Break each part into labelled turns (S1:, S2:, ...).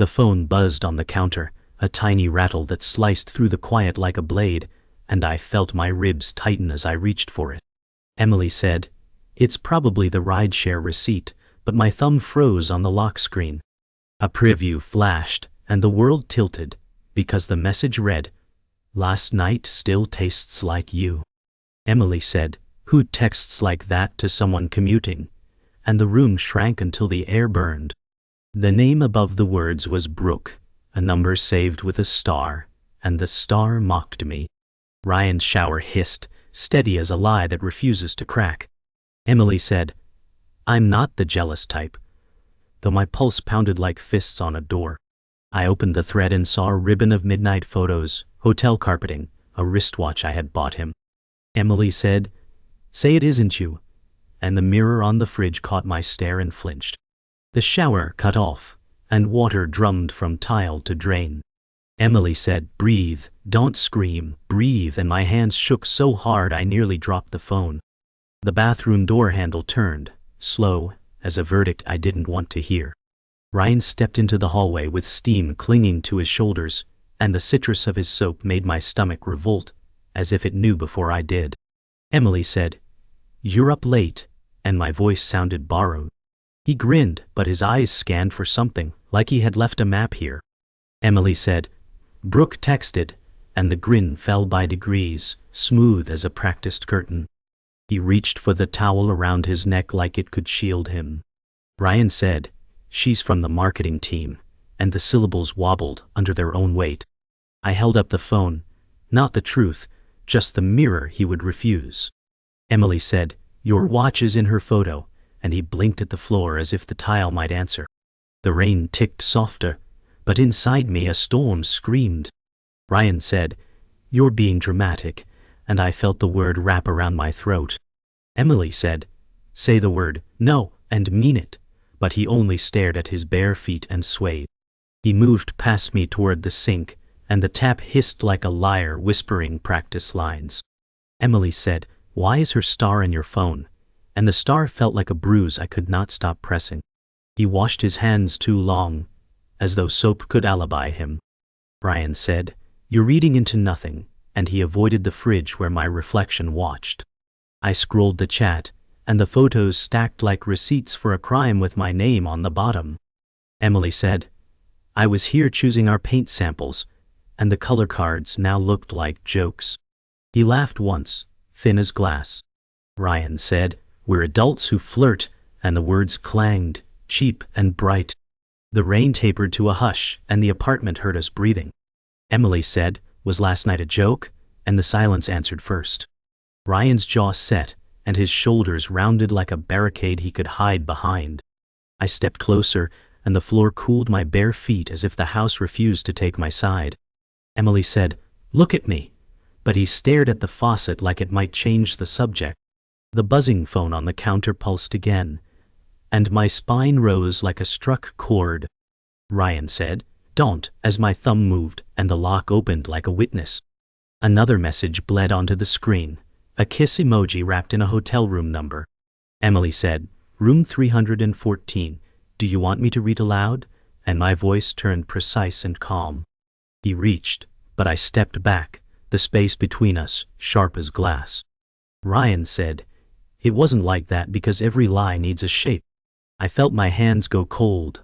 S1: The phone buzzed on the counter, a tiny rattle that sliced through the quiet like a blade, and I felt my ribs tighten as I reached for it. Emily said, "It's probably the rideshare receipt," but my thumb froze on the lock screen. A preview flashed, and the world tilted, because the message read, "Last night still tastes like you." Emily said, "Who texts like that to someone commuting?" And the room shrank until the air burned. The name above the words was Brooke, a number saved with a star, and the star mocked me. Ryan's shower hissed, steady as a lie that refuses to crack. Emily said, "I'm not the jealous type," though my pulse pounded like fists on a door. I opened the thread and saw a ribbon of midnight photos, hotel carpeting, a wristwatch I had bought him. Emily said, "Say it isn't you," and the mirror on the fridge caught my stare and flinched. The shower cut off, and water drummed from tile to drain. Emily said, "Breathe, don't scream, breathe," and my hands shook so hard I nearly dropped the phone. The bathroom door handle turned, slow, as a verdict I didn't want to hear. Ryan stepped into the hallway with steam clinging to his shoulders, and the citrus of his soap made my stomach revolt, as if it knew before I did. Emily said, "You're up late," and my voice sounded borrowed. He grinned, but his eyes scanned for something, like he had left a map here. Emily said, "Brooke texted," and the grin fell by degrees, smooth as a practiced curtain. He reached for the towel around his neck like it could shield him. Ryan said, "She's from the marketing team," and the syllables wobbled under their own weight. I held up the phone, not the truth, just the mirror he would refuse. Emily said, "Your watch is in her photo," and he blinked at the floor as if the tile might answer. The rain ticked softer, but inside me a storm screamed. Ryan said, "You're being dramatic," and I felt the word wrap around my throat. Emily said, "Say the word, no, and mean it," but he only stared at his bare feet and swayed. He moved past me toward the sink, and the tap hissed like a liar whispering practice lines. Emily said, "Why is her star in your phone?" And the star felt like a bruise I could not stop pressing. He washed his hands too long, as though soap could alibi him. Ryan said, "You're reading into nothing," and he avoided the fridge where my reflection watched. I scrolled the chat, and the photos stacked like receipts for a crime with my name on the bottom. Emily said, "I was here choosing our paint samples, and the color cards now looked like jokes." He laughed once, thin as glass. Ryan said, "We're adults who flirt," and the words clanged, cheap and bright. The rain tapered to a hush, and the apartment heard us breathing. Emily said, "Was last night a joke?" and the silence answered first. Ryan's jaw set, and his shoulders rounded like a barricade he could hide behind. I stepped closer, and the floor cooled my bare feet as if the house refused to take my side. Emily said, "Look at me," but he stared at the faucet like it might change the subject. The buzzing phone on the counter pulsed again, and my spine rose like a struck chord. Ryan said, "Don't," as my thumb moved, and the lock opened like a witness. Another message bled onto the screen, a kiss emoji wrapped in a hotel room number. Emily said, "Room 314, do you want me to read aloud?" And my voice turned precise and calm. He reached, but I stepped back, the space between us sharp as glass. Ryan said, "It wasn't like that because every lie needs a shape." I felt my hands go cold,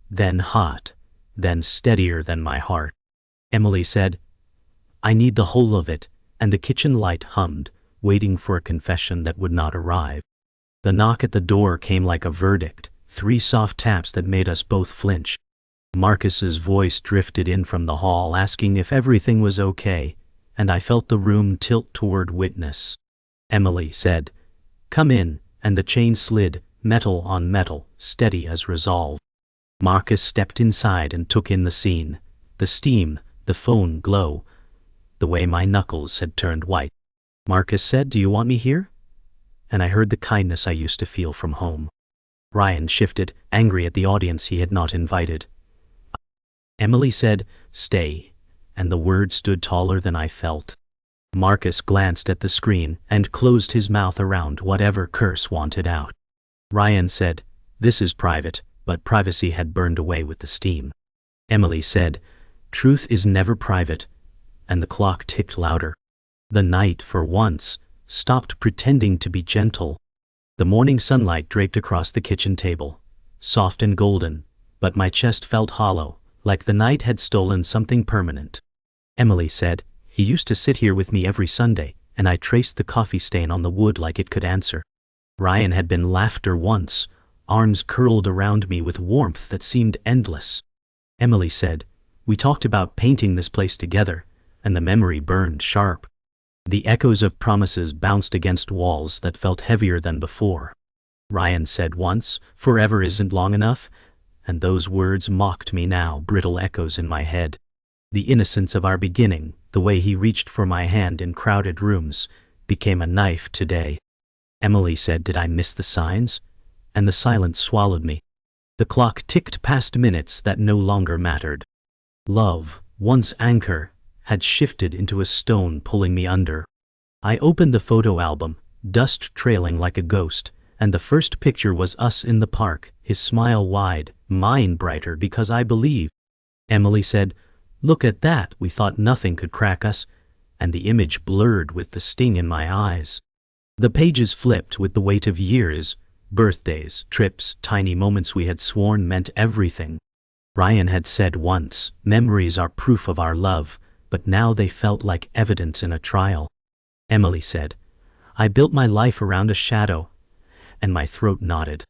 S1: then hot, then steadier than my heart. Emily said, "I need the whole of it," and the kitchen light hummed, waiting for a confession that would not arrive. The knock at the door came like a verdict, 3 soft taps that made us both flinch. Marcus's voice drifted in from the hall asking if everything was okay, and I felt the room tilt toward witness. Emily said, "Come in," and the chain slid, metal on metal, steady as resolve. Marcus stepped inside and took in the scene, the steam, the phone glow, the way my knuckles had turned white. Marcus said, "Do you want me here?" And I heard the kindness I used to feel from home. Ryan shifted, angry at the audience he had not invited. Emily said, "Stay," and the word stood taller than I felt. Marcus glanced at the screen and closed his mouth around whatever curse wanted out. Ryan said, "This is private," but privacy had burned away with the steam. Emily said, "Truth is never private," and the clock ticked louder. The night, for once, stopped pretending to be gentle. The morning sunlight draped across the kitchen table, soft and golden, but my chest felt hollow, like the night had stolen something permanent. Emily said, "He used to sit here with me every Sunday, and I traced the coffee stain on the wood like it could answer." Ryan had been laughter once, arms curled around me with warmth that seemed endless. Emily said, "We talked about painting this place together, and the memory burned sharp. The echoes of promises bounced against walls that felt heavier than before." Ryan said once, "Forever isn't long enough," and those words mocked me now, brittle echoes in my head. The innocence of our beginning, the way he reached for my hand in crowded rooms, became a knife today. Emily said, "Did I miss the signs?" And the silence swallowed me. The clock ticked past minutes that no longer mattered. Love, once anchor, had shifted into a stone pulling me under. I opened the photo album, dust trailing like a ghost, and the first picture was us in the park, his smile wide, mine brighter because I believe. Emily said, "Look at that, we thought nothing could crack us," and the image blurred with the sting in my eyes. The pages flipped with the weight of years, birthdays, trips, tiny moments we had sworn meant everything. Ryan had said once, "Memories are proof of our love," but now they felt like evidence in a trial. Emily said, "I built my life around a shadow," and my throat knotted.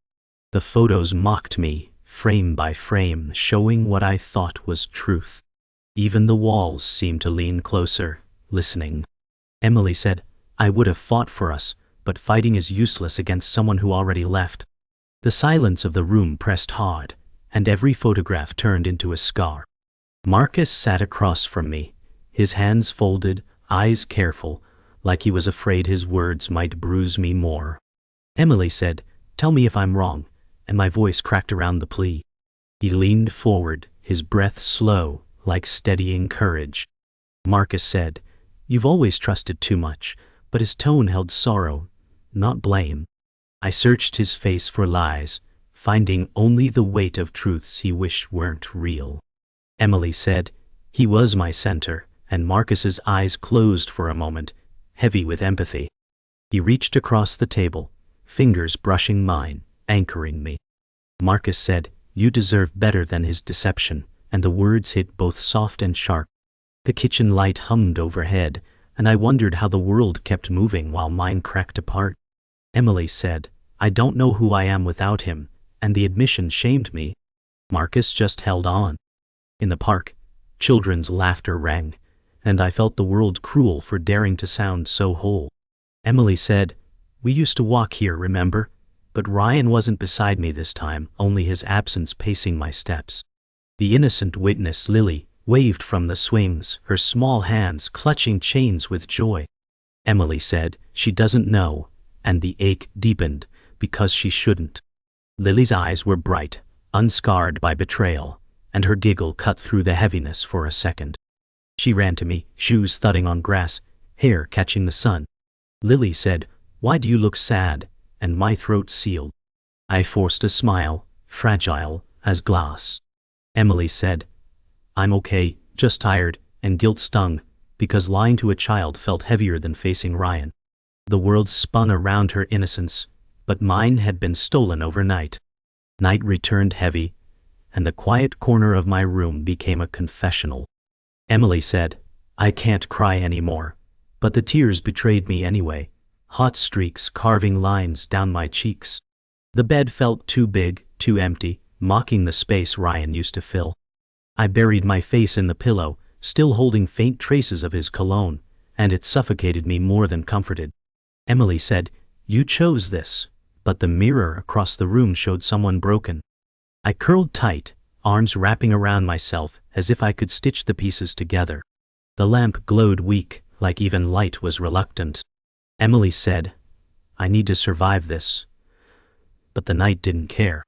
S1: The photos mocked me, frame by frame, showing what I thought was truth. Even the walls seemed to lean closer, listening. Emily said, "I would have fought for us, but fighting is useless against someone who already left." The silence of the room pressed hard, and every photograph turned into a scar. Marcus sat across from me, his hands folded, eyes careful, like he was afraid his words might bruise me more. Emily said, "Tell me if I'm wrong," and my voice cracked around the plea. He leaned forward, his breath slow, like steadying courage. Marcus said, "You've always trusted too much," but his tone held sorrow, not blame. I searched his face for lies, finding only the weight of truths he wished weren't real. Emily said, "He was my center," and Marcus's eyes closed for a moment, heavy with empathy. He reached across the table, fingers brushing mine, anchoring me. Marcus said, "You deserve better than his deception," and the words hit both soft and sharp. The kitchen light hummed overhead, and I wondered how the world kept moving while mine cracked apart. Emily said, "I don't know who I am without him," and the admission shamed me. Marcus just held on. In the park, children's laughter rang, and I felt the world cruel for daring to sound so whole. Emily said, "We used to walk here, remember?" But Ryan wasn't beside me this time, only his absence pacing my steps. The innocent witness, Lily, waved from the swings, her small hands clutching chains with joy. Emily said, "She doesn't know," and the ache deepened, because she shouldn't. Lily's eyes were bright, unscarred by betrayal, and her giggle cut through the heaviness for a second. She ran to me, shoes thudding on grass, hair catching the sun. Lily said, "Why do you look sad?" and my throat sealed. I forced a smile, fragile as glass. Emily said, "I'm okay, just tired," and guilt stung, because lying to a child felt heavier than facing Ryan. The world spun around her innocence, but mine had been stolen overnight. Night returned heavy, and the quiet corner of my room became a confessional. Emily said, "I can't cry anymore," but the tears betrayed me anyway, hot streaks carving lines down my cheeks. The bed felt too big, too empty, mocking the space Ryan used to fill. I buried my face in the pillow, still holding faint traces of his cologne, and it suffocated me more than comforted. Emily said, "You chose this," but the mirror across the room showed someone broken. I curled tight, arms wrapping around myself as if I could stitch the pieces together. The lamp glowed weak, like even light was reluctant. Emily said, "I need to survive this." But the night didn't care.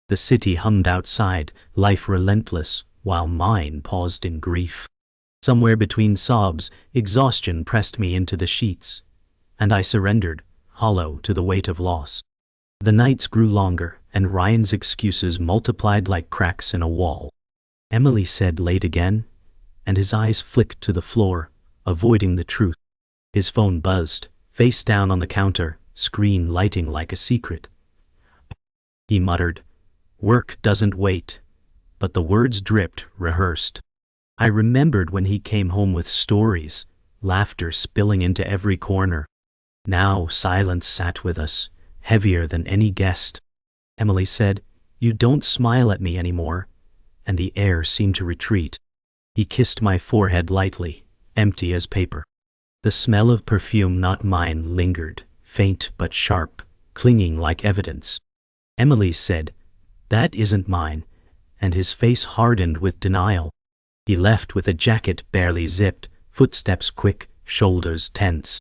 S1: The city hummed outside, life relentless, while mine paused in grief. Somewhere between sobs, exhaustion pressed me into the sheets, and I surrendered, hollow to the weight of loss. The nights grew longer, and Ryan's excuses multiplied like cracks in a wall. Emily said late again, and his eyes flicked to the floor, avoiding the truth. His phone buzzed, face down on the counter, screen lighting like a secret. He muttered, "Work doesn't wait." But the words dripped, rehearsed. I remembered when he came home with stories, laughter spilling into every corner. Now silence sat with us, heavier than any guest. Emily said, "You don't smile at me anymore," and the air seemed to retreat. He kissed my forehead lightly, empty as paper. The smell of perfume not mine lingered, faint but sharp, clinging like evidence. Emily said, "That isn't mine," and his face hardened with denial. He left with a jacket barely zipped, footsteps quick, shoulders tense.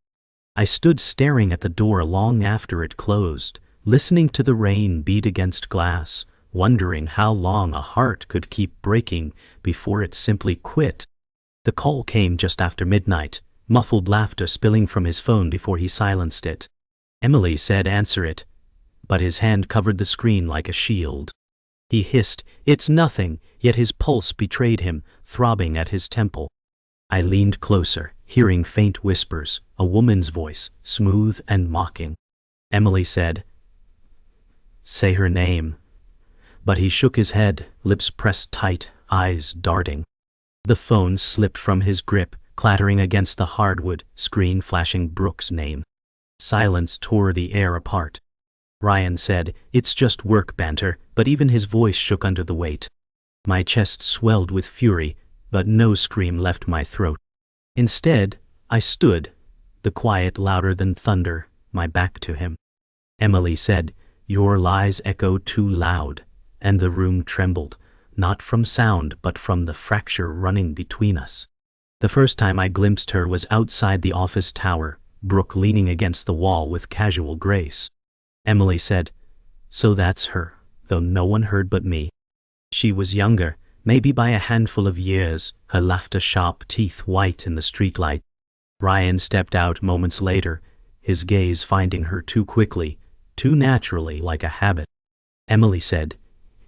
S1: I stood staring at the door long after it closed, listening to the rain beat against glass, wondering how long a heart could keep breaking before it simply quit. The call came just after midnight, muffled laughter spilling from his phone before he silenced it. Emily said, "Answer it," but his hand covered the screen like a shield. He hissed, "It's nothing," yet his pulse betrayed him, throbbing at his temple. I leaned closer, hearing faint whispers, a woman's voice, smooth and mocking. Emily said, "Say her name." But he shook his head, lips pressed tight, eyes darting. The phone slipped from his grip, clattering against the hardwood, screen flashing Brooke's name. Silence tore the air apart. Ryan said, "It's just work banter," but even his voice shook under the weight. My chest swelled with fury, but no scream left my throat. Instead, I stood, the quiet louder than thunder, my back to him. Emily said, "Your lies echo too loud," and the room trembled, not from sound but from the fracture running between us. The first time I glimpsed her was outside the office tower, Brooke leaning against the wall with casual grace. Emily said, "So that's her," though no one heard but me. She was younger, maybe by a handful of years, her laughter sharp, teeth white in the streetlight. Ryan stepped out moments later, his gaze finding her too quickly, too naturally, like a habit. Emily said,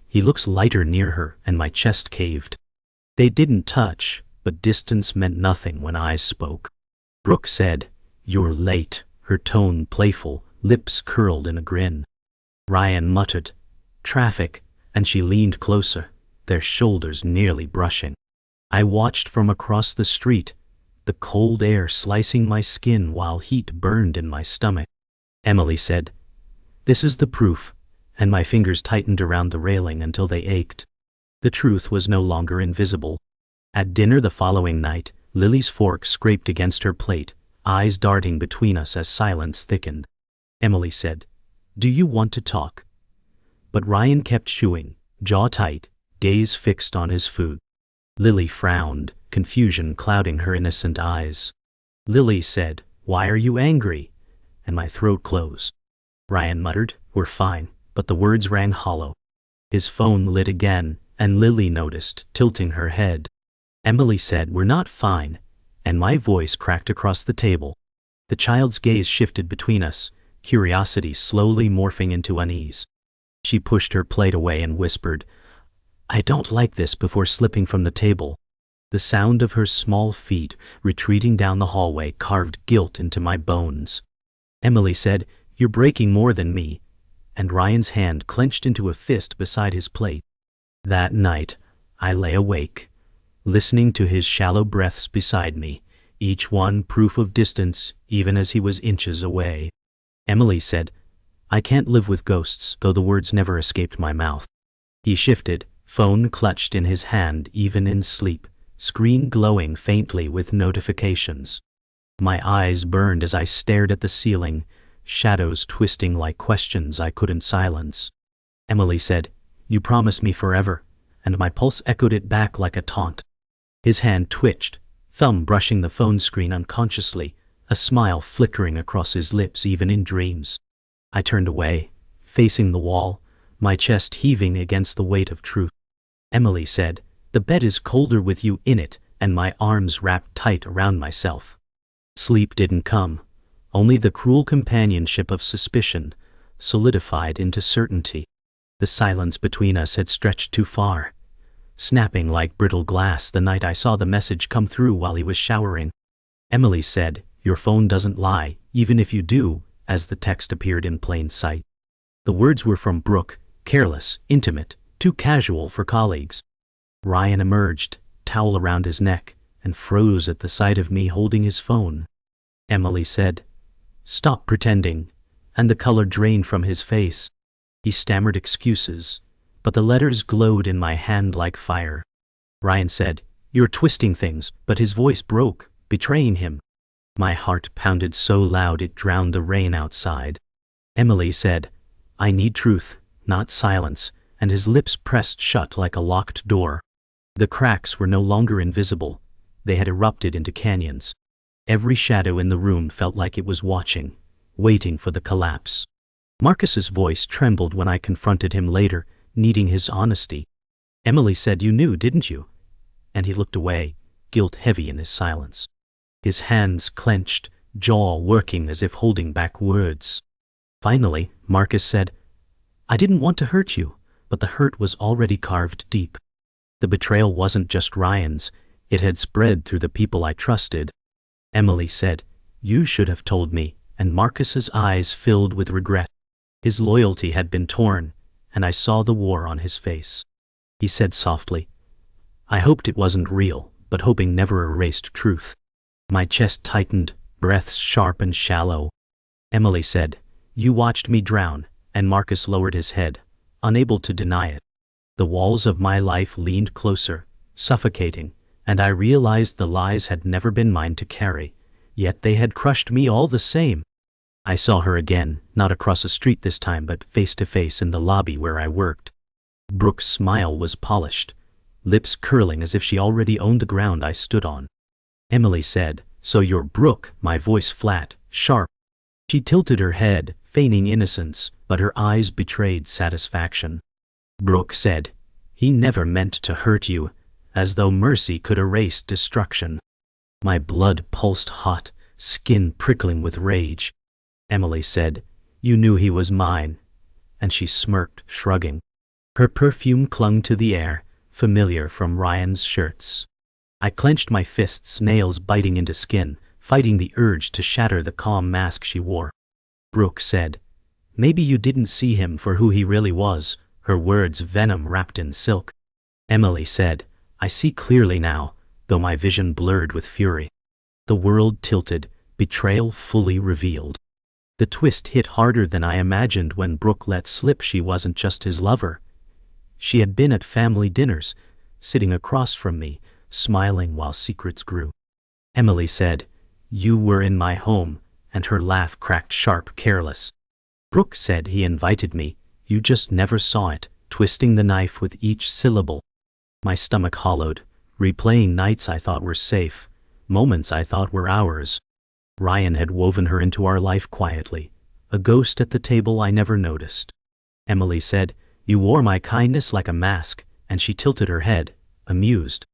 S1: "He looks lighter near her," and my chest caved. They didn't touch, but distance meant nothing when eyes spoke. Brooke said, "You're late," her tone playful, lips curled in a grin. Ryan muttered, "Traffic," and she leaned closer, their shoulders nearly brushing. I watched from across the street, the cold air slicing my skin while heat burned in my stomach. Emily said, "This is the proof," and my fingers tightened around the railing until they ached. The truth was no longer invisible. At dinner the following night, Lily's fork scraped against her plate, eyes darting between us as silence thickened. Emily said, "Do you want to talk?" But Ryan kept chewing, jaw tight, gaze fixed on his food. Lily frowned, confusion clouding her innocent eyes. Lily said, "Why are you angry?" And my throat closed. Ryan muttered, "We're fine," but the words rang hollow. His phone lit again, and Lily noticed, tilting her head. Emily said, "We're not fine," and my voice cracked across the table. The child's gaze shifted between us, curiosity slowly morphing into unease. She pushed her plate away and whispered, "I don't like this," before slipping from the table. The sound of her small feet retreating down the hallway carved guilt into my bones. Emily said, "You're breaking more than me," and Ryan's hand clenched into a fist beside his plate. That night, I lay awake, listening to his shallow breaths beside me, each one proof of distance even as he was inches away. Emily said, "I can't live with ghosts," though the words never escaped my mouth. He shifted, phone clutched in his hand even in sleep, screen glowing faintly with notifications. My eyes burned as I stared at the ceiling, shadows twisting like questions I couldn't silence. Emily said, "You promised me forever," and my pulse echoed it back like a taunt. His hand twitched, thumb brushing the phone screen unconsciously, a smile flickering across his lips even in dreams. I turned away, facing the wall, my chest heaving against the weight of truth. Emily said, "The bed is colder with you in it," and my arms wrapped tight around myself. Sleep didn't come, only the cruel companionship of suspicion, solidified into certainty. The silence between us had stretched too far. snapping like brittle glass the night I saw the message come through while he was showering. Emily said, "Your phone doesn't lie, even if you do," as the text appeared in plain sight. The words were from Brooke, careless, intimate, too casual for colleagues. Ryan emerged, towel around his neck, and froze at the sight of me holding his phone. Emily said, "Stop pretending," and the color drained from his face. He stammered excuses, but the letters glowed in my hand like fire. Ryan said, "You're twisting things," but his voice broke, betraying him. My heart pounded so loud it drowned the rain outside. Emily said, "I need truth, not silence," and his lips pressed shut like a locked door. The cracks were no longer invisible. They had erupted into canyons. Every shadow in the room felt like it was watching, waiting for the collapse. Marcus's voice trembled when I confronted him later, needing his honesty. Emily said, "You knew, didn't you?" And he looked away, guilt heavy in his silence. His hands clenched, jaw working as if holding back words. Finally, Marcus said, "I didn't want to hurt you, but the hurt was already carved deep." The betrayal wasn't just Ryan's, it had spread through the people I trusted. Emily said, "You should have told me," and Marcus's eyes filled with regret. His loyalty had been torn, and I saw the war on his face. He said softly, "I hoped it wasn't real, but hoping never erased truth." My chest tightened, breaths sharp and shallow. Emily said, "You watched me drown," and Marcus lowered his head, unable to deny it. The walls of my life leaned closer, suffocating, and I realized the lies had never been mine to carry, yet they had crushed me all the same. I saw her again, not across the street this time but face to face in the lobby where I worked. Brooke's smile was polished, lips curling as if she already owned the ground I stood on. Emily said, "So you're Brooke," my voice flat, sharp. She tilted her head, feigning innocence, but her eyes betrayed satisfaction. Brooke said, "He never meant to hurt you," as though mercy could erase destruction. My blood pulsed hot, skin prickling with rage. Emily said, "You knew he was mine," and she smirked, shrugging. Her perfume clung to the air, familiar from Ryan's shirts. I clenched my fists, nails biting into skin, fighting the urge to shatter the calm mask she wore. Brooke said, "Maybe you didn't see him for who he really was," her words venom wrapped in silk. Emily said, "I see clearly now, though my vision blurred with fury." The world tilted, betrayal fully revealed. The twist hit harder than I imagined when Brooke let slip she wasn't just his lover. She had been at family dinners, sitting across from me, smiling while secrets grew. Emily said, "You were in my home," and her laugh cracked sharp, careless. Brooke said, "He invited me, you just never saw it," twisting the knife with each syllable. My stomach hollowed, replaying nights I thought were safe, moments I thought were ours. Ryan had woven her into our life quietly, a ghost at the table I never noticed. Emily said, "You wore my kindness like a mask," and she tilted her head, amused.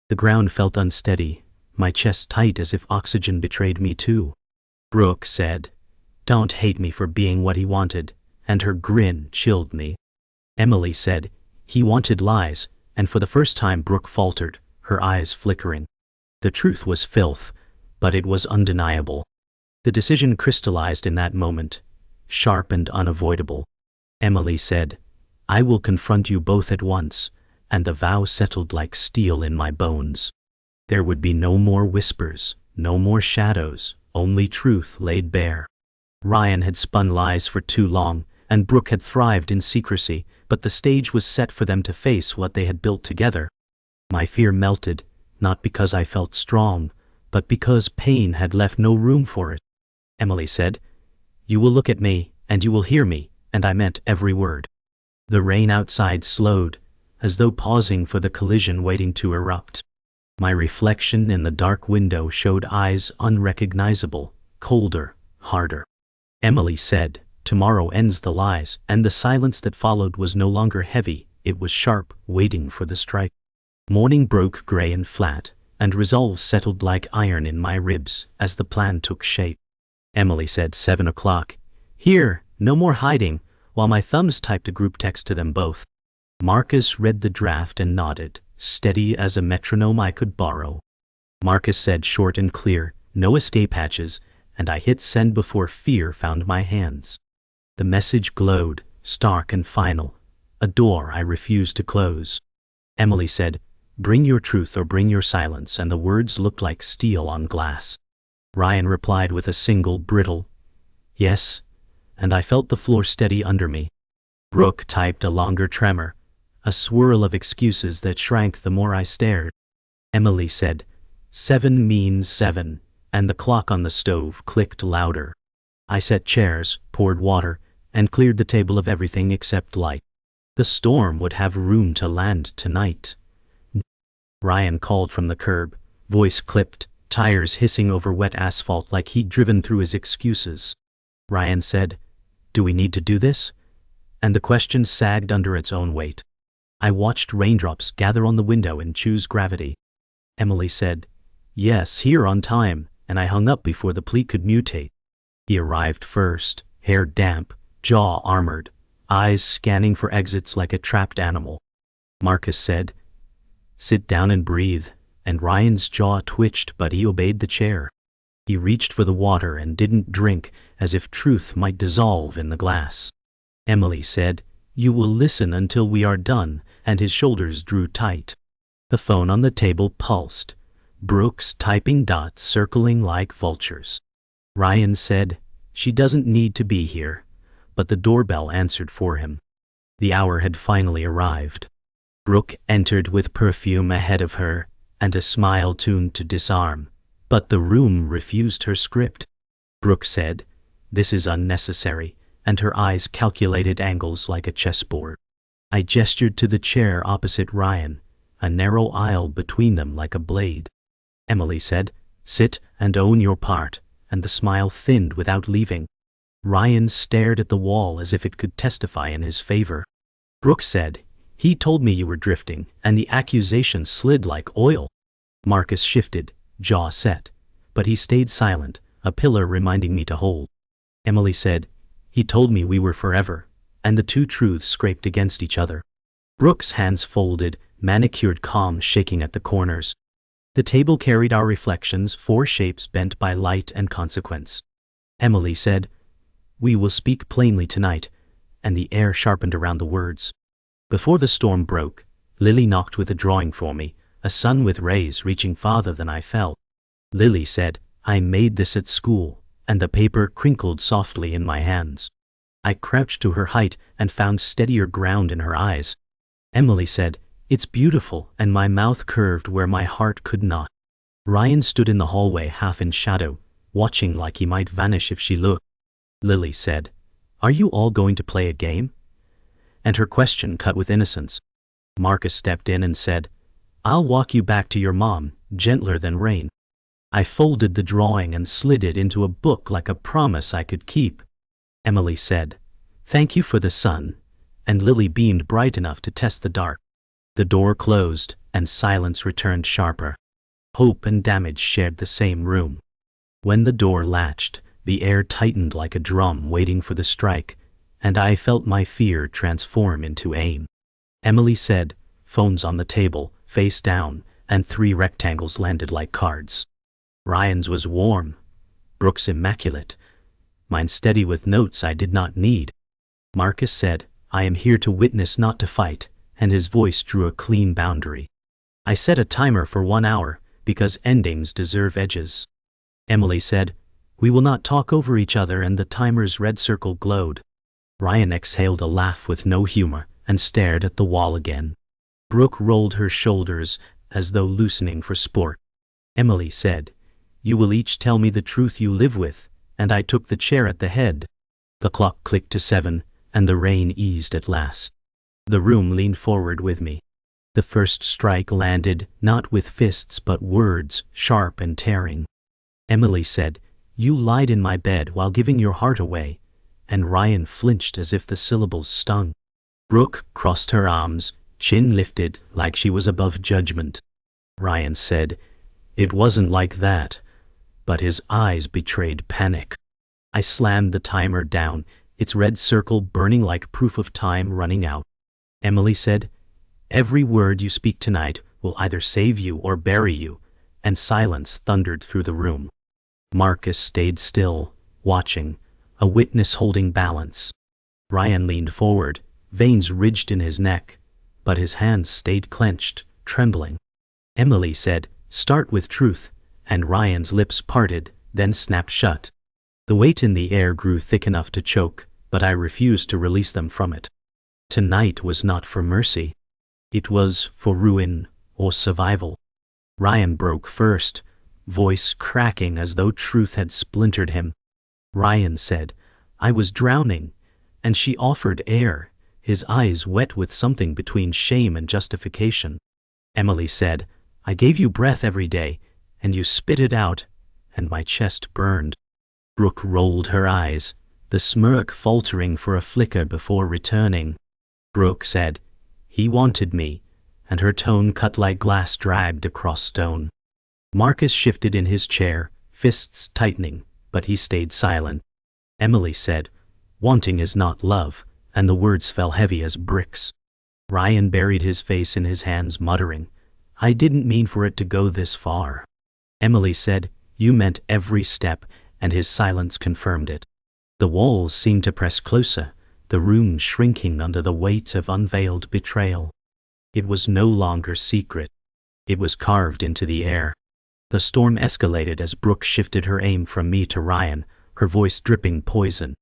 S1: The ground felt unsteady, my chest tight as if oxygen betrayed me too. Brooke said, "Don't hate me for being what he wanted," and her grin chilled me. Emily said, "He wanted lies," and for the first time Brooke faltered, her eyes flickering. The truth was filth, but it was undeniable. The decision crystallized in that moment, sharp and unavoidable. Emily said, "I will confront you both at once," and the vow settled like steel in my bones. There would be no more whispers, no more shadows, only truth laid bare. Ryan had spun lies for too long, and Brooke had thrived in secrecy, but the stage was set for them to face what they had built together. My fear melted, not because I felt strong, but because pain had left no room for it. Emily said, "You will look at me, and you will hear me," and I meant every word. The rain outside slowed, as though pausing for the collision waiting to erupt. My reflection in the dark window showed eyes unrecognizable, colder, harder. Emily said, "Tomorrow ends the lies," and the silence that followed was no longer heavy, it was sharp, waiting for the strike. Morning broke gray and flat, and resolve settled like iron in my ribs as the plan took shape. Emily said, 7 o'clock. "Here, no more hiding," while my thumbs typed a group text to them both. Marcus read the draft and nodded, steady as a metronome I could borrow. Marcus said, short and clear, no escape hatches, and I hit send before fear found my hands. The message glowed, stark and final, a door I refused to close. Emily said, bring your truth or bring your silence, and the words looked like steel on glass. Ryan replied with a single brittle, yes, and I felt the floor steady under me. Brooke typed a longer tremor, a swirl of excuses that shrank the more I stared. Emily said, 7 means 7, and the clock on the stove clicked louder. I set chairs, poured water, and cleared the table of everything except light. The storm would have room to land tonight. Ryan called from the curb, voice clipped, tires hissing over wet asphalt like he'd driven through his excuses. Ryan said, do we need to do this? And the question sagged under its own weight. I watched raindrops gather on the window and choose gravity. Emily said, yes, here on time, and I hung up before the plea could mutate. He arrived first, hair damp, jaw armored, eyes scanning for exits like a trapped animal. Marcus said, sit down and breathe, and Ryan's jaw twitched, but he obeyed the chair. He reached for the water and didn't drink, as if truth might dissolve in the glass. Emily said, you will listen until we are done, and his shoulders drew tight. The phone on the table pulsed, Brooks typing dots circling like vultures. Ryan said, she doesn't need to be here, but the doorbell answered for him. The hour had finally arrived. Brooke entered with perfume ahead of her, and a smile tuned to disarm, but the room refused her script. Brooke said, this is unnecessary, and her eyes calculated angles like a chessboard. I gestured to the chair opposite Ryan, a narrow aisle between them like a blade. Emily said, sit and own your part, and the smile thinned without leaving. Ryan stared at the wall as if it could testify in his favor. Brooke said, he told me you were drifting, and the accusation slid like oil. Marcus shifted, jaw set, but he stayed silent, a pillar reminding me to hold. Emily said, he told me we were forever, and the two truths scraped against each other. Brooke's hands folded, manicured calm shaking at the corners. The table carried our reflections, 4 shapes bent by light and consequence. Emily said, we will speak plainly tonight, and the air sharpened around the words. Before the storm broke, Lily knocked with a drawing for me, a sun with rays reaching farther than I felt. Lily said, I made this at school, and the paper crinkled softly in my hands. I crouched to her height and found steadier ground in her eyes. Emily said, it's beautiful, and my mouth curved where my heart could not. Ryan stood in the hallway half in shadow, watching like he might vanish if she looked. Lily said, are you all going to play a game? And her question cut with innocence. Marcus stepped in and said, I'll walk you back to your mom, gentler than rain. I folded the drawing and slid it into a book like a promise I could keep. Emily said, thank you for the sun, and Lily beamed bright enough to test the dark. The door closed, and silence returned sharper. Hope and damage shared the same room. When the door latched, the air tightened like a drum waiting for the strike, and I felt my fear transform into aim. Emily said, phones on the table, face down, and 3 rectangles landed like cards. Ryan's was warm, Brooke's immaculate, mine steady with notes I did not need. Marcus said, I am here to witness, not to fight, and his voice drew a clean boundary. I set a timer for 1 hour, because endings deserve edges. Emily said, we will not talk over each other, and the timer's red circle glowed. Ryan exhaled a laugh with no humor, and stared at the wall again. Brooke rolled her shoulders, as though loosening for sport. Emily said, you will each tell me the truth you live with, and I took the chair at the head. The clock clicked to 7, and the rain eased at last. The room leaned forward with me. The first strike landed, not with fists but words, sharp and tearing. Emily said, you lied in my bed while giving your heart away, and Ryan flinched as if the syllables stung. Brooke crossed her arms, chin lifted, like she was above judgment. Ryan said, it wasn't like that, but his eyes betrayed panic. I slammed the timer down, its red circle burning like proof of time running out. Emily said, every word you speak tonight will either save you or bury you, and silence thundered through the room. Marcus stayed still, watching, a witness holding balance. Ryan leaned forward, veins ridged in his neck, but his hands stayed clenched, trembling. Emily said, "Start with truth," and Ryan's lips parted, then snapped shut. The weight in the air grew thick enough to choke, but I refused to release them from it. Tonight was not for mercy. It was for ruin or survival. Ryan broke first, voice cracking as though truth had splintered him. Ryan said, "I was drowning," and she offered air, his eyes wet with something between shame and justification. Emily said, "I gave you breath every day, and you spit it out," and my chest burned. Brooke rolled her eyes, the smirk faltering for a flicker before returning. Brooke said, "He wanted me," and her tone cut like glass dragged across stone. Marcus shifted in his chair, fists tightening, but he stayed silent. Emily said, "Wanting is not love," and the words fell heavy as bricks. Ryan buried his face in his hands, muttering, "I didn't mean for it to go this far." Emily said, "You meant every step," and his silence confirmed it. The walls seemed to press closer, the room shrinking under the weight of unveiled betrayal. It was no longer secret. It was carved into the air. The storm escalated as Brooke shifted her aim from me to Ryan, her voice dripping poison.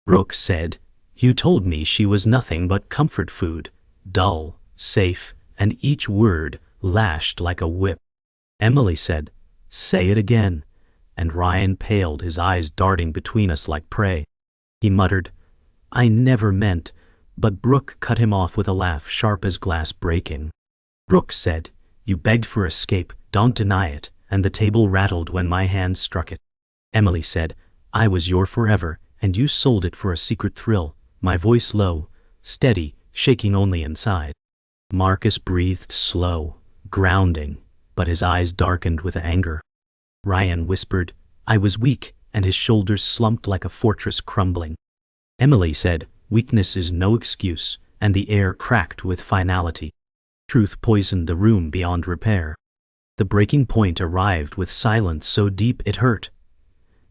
S1: Brooke said, "You told me she was nothing but comfort food, dull, safe," and each word lashed like a whip. Emily said, "Say it again," and Ryan paled, his eyes darting between us like prey. He muttered, "I never meant," but Brooke cut him off with a laugh sharp as glass breaking. Brooke said, "You begged for escape, don't deny it," and the table rattled when my hand struck it. Emily said, "I was your forever, and you sold it for a secret thrill," my voice low, steady, shaking only inside. Marcus breathed slow, grounding, but his eyes darkened with anger. Ryan whispered, "I was weak," and his shoulders slumped like a fortress crumbling. Emily said, "Weakness is no excuse," and the air cracked with finality. Truth poisoned the room beyond repair. The breaking point arrived with silence so deep it hurt.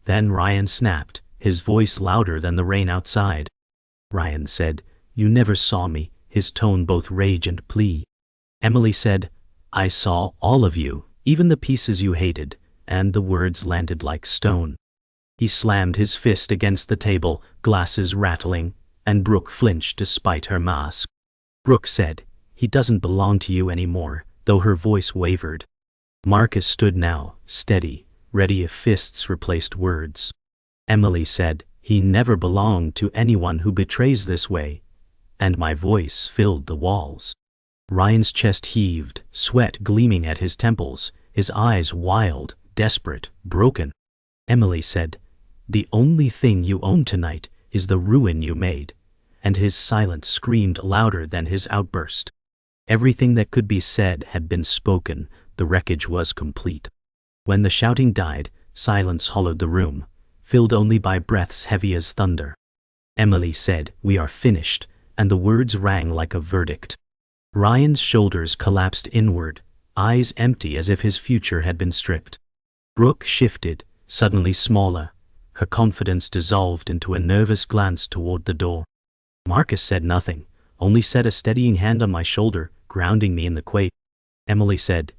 S1: Then Ryan snapped, his voice louder than the rain outside. Ryan said, "You never saw me," his tone both rage and plea. Emily said, "I saw all of you, even the pieces you hated," and the words landed like stone. He slammed his fist against the table, glasses rattling, and Brooke flinched despite her mask. Brooke said, "He doesn't belong to you anymore," though her voice wavered. Marcus stood now, steady, ready if fists replaced words. Emily said, "He never belonged to anyone who betrays this way," and my voice filled the walls. Ryan's chest heaved, sweat gleaming at his temples, his eyes wild, desperate, broken. Emily said, "The only thing you own tonight is the ruin you made," and his silence screamed louder than his outburst. Everything that could be said had been spoken, the wreckage was complete. When the shouting died, silence hollowed the room, filled only by breaths heavy as thunder. Emily said, "We are finished," and the words rang like a verdict. Ryan's shoulders collapsed inward, eyes empty as if his future had been stripped. Brooke shifted, suddenly smaller, her confidence dissolved into a nervous glance toward the door. Marcus said nothing, only set a steadying hand on my shoulder, grounding me in the quake. Emily said,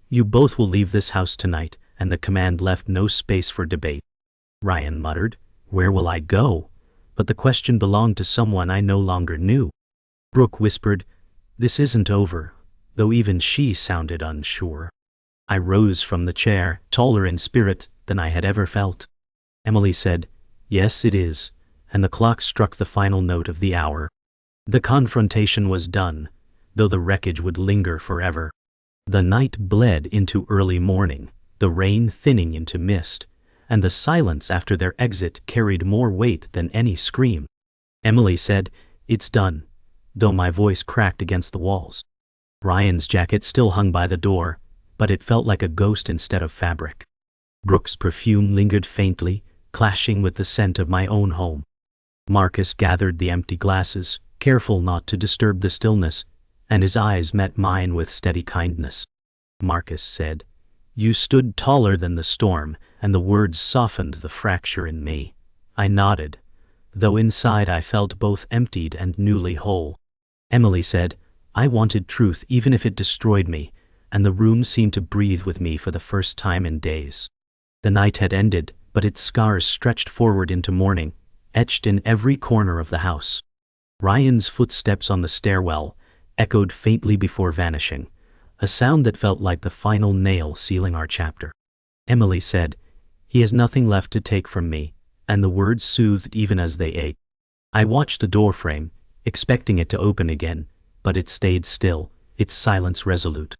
S1: "You both will leave this house tonight," and the command left no space for debate. Ryan muttered, "Where will I go?" But the question belonged to someone I no longer knew. Brooke whispered, "This isn't over," though even she sounded unsure. I rose from the chair, taller in spirit than I had ever felt. Emily said, "Yes, it is," and the clock struck the final note of the hour. The confrontation was done, though the wreckage would linger forever. The night bled into early morning, the rain thinning into mist, and the silence after their exit carried more weight than any scream. Emily said, "It's done," though my voice cracked against the walls. Ryan's jacket still hung by the door, but it felt like a ghost instead of fabric. Brooke's perfume lingered faintly, clashing with the scent of my own home. Marcus gathered the empty glasses, careful not to disturb the stillness, and his eyes met mine with steady kindness. Marcus said, "You stood taller than the storm, and the words softened the fracture in me." I nodded, though inside I felt both emptied and newly whole. Emily said, "I wanted truth even if it destroyed me," and the room seemed to breathe with me for the first time in days. The night had ended, but its scars stretched forward into morning, etched in every corner of the house. Ryan's footsteps on the stairwell echoed faintly before vanishing, a sound that felt like the final nail sealing our chapter. Emily said, "He has nothing left to take from me," and the words soothed even as they ached. I watched the doorframe, expecting it to open again, but it stayed still, its silence resolute.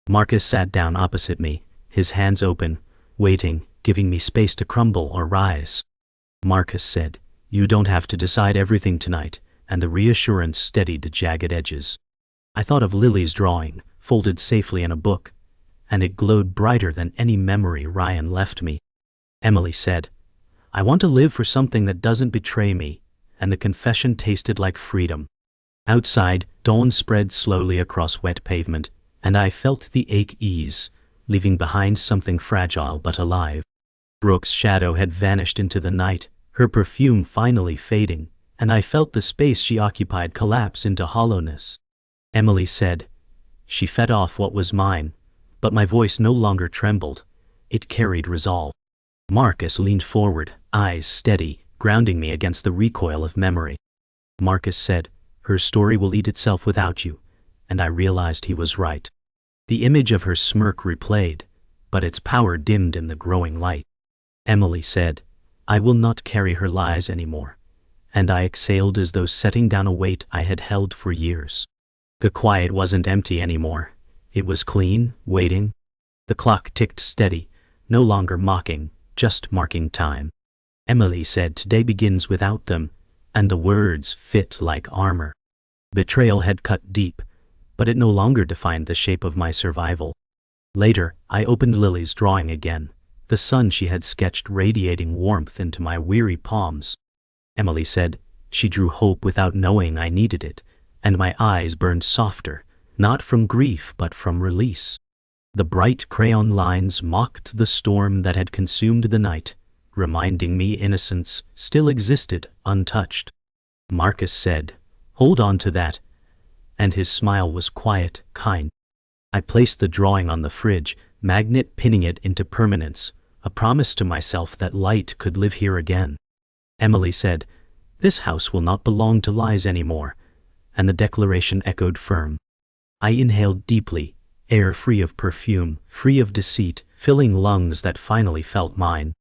S1: Marcus sat down opposite me, his hands open, waiting, giving me space to crumble or rise. Marcus said, "You don't have to decide everything tonight," and the reassurance steadied the jagged edges. I thought of Lily's drawing, folded safely in a book, and it glowed brighter than any memory Ryan left me. Emily said, "I want to live for something that doesn't betray me," and the confession tasted like freedom. Outside, dawn spread slowly across wet pavement, and I felt the ache ease, leaving behind something fragile but alive. Brooke's shadow had vanished into the night, her perfume finally fading, and I felt the space she occupied collapse into hollowness. Emily said, "She fed off what was mine," but my voice no longer trembled. It carried resolve. Marcus leaned forward, eyes steady, grounding me against the recoil of memory. Marcus said, "Her story will eat itself without you," and I realized he was right. The image of her smirk replayed, but its power dimmed in the growing light. Emily said, "I will not carry her lies anymore," and I exhaled as though setting down a weight I had held for years. The quiet wasn't empty anymore. It was clean, waiting. The clock ticked steady, no longer mocking, just marking time. Emily said today begins without them, and the words fit like armor. Betrayal had cut deep, but it no longer defined the shape of my survival. Later, I opened Lily's drawing again, the sun she had sketched radiating warmth into my weary palms. Emily said, "She drew hope without knowing I needed it," and my eyes burned softer, not from grief but from release. The bright crayon lines mocked the storm that had consumed the night, reminding me innocence still existed untouched. Marcus said, "Hold on to that," and his smile was quiet, kind. I placed the drawing on the fridge, magnet pinning it into permanence, a promise to myself that light could live here again. Emily said, "This house will not belong to lies anymore," and the declaration echoed firm. I inhaled deeply, air free of perfume, free of deceit, filling lungs that finally felt mine.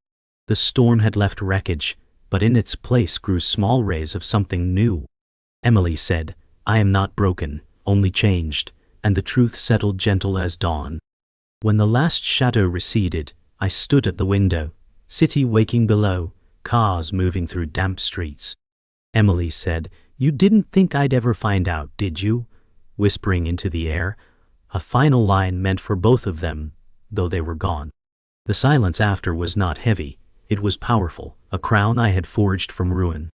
S1: The storm had left wreckage, but in its place grew small rays of something new. Emily said, "I am not broken, only changed," and the truth settled gentle as dawn. When the last shadow receded, I stood at the window, city waking below, cars moving through damp streets. Emily said, "You didn't think I'd ever find out, did you?" whispering into the air, a final line meant for both of them, though they were gone. The silence after was not heavy, it was powerful, a crown I had forged from ruin.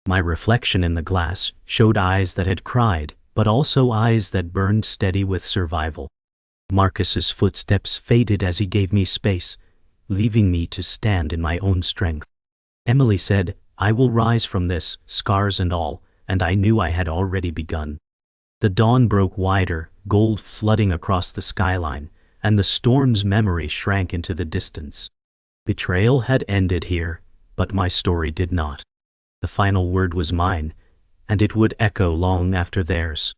S1: My reflection in the glass showed eyes that had cried, but also eyes that burned steady with survival. Marcus's footsteps faded as he gave me space, leaving me to stand in my own strength. Emily said, "I will rise from this, scars and all," and I knew I had already begun. The dawn broke wider, gold flooding across the skyline, and the storm's memory shrank into the distance. Betrayal had ended here, but my story did not. The final word was mine, and it would echo long after theirs.